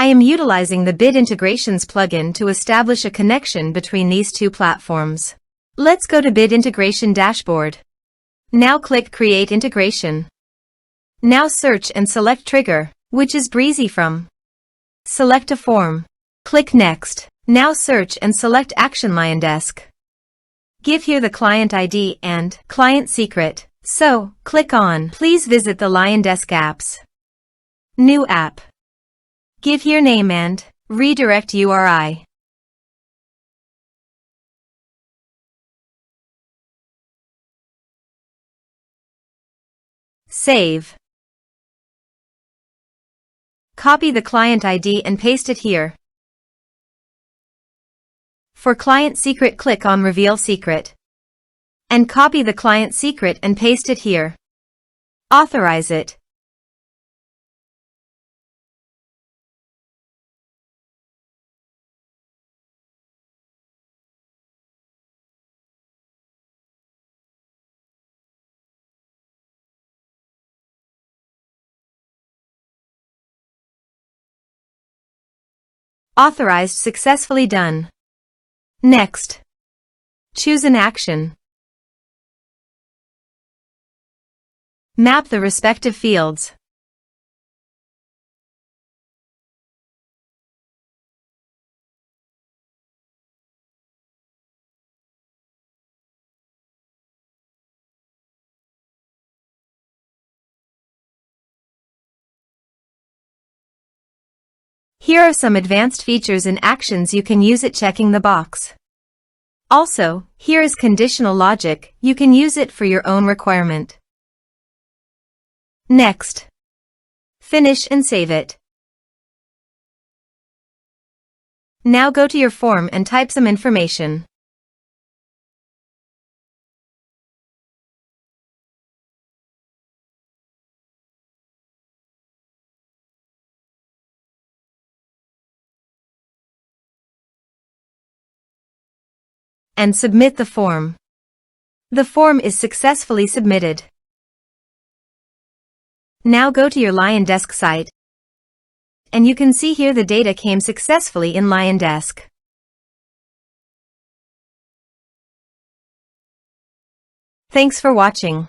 I am utilizing the Bit Integrations plugin to establish a connection between these two platforms. Let's go to Bit Integration Dashboard. Now click Create Integration. Now search and select Trigger, which is Brizy Form. Select a form. Click Next. Now search and select Action LionDesk. Give here the client ID and client secret. So, click on Please visit the LionDesk apps. New app. Give here name and redirect URI. Save. Copy the client ID and paste it here. For client secret, click on Reveal Secret. And copy the client secret and paste it here. Authorize it. Authorized, successfully done. Next. Choose an action. Map the respective fields. Here are some advanced features and actions you can use it, checking the box. Also, here is conditional logic, you can use it for your own requirement. Next. Finish and save it. Now go to your form and type some information. And submit the form. The form is successfully submitted. Now go to your LionDesk site, and you can see here the data came successfully in LionDesk. Thanks for watching.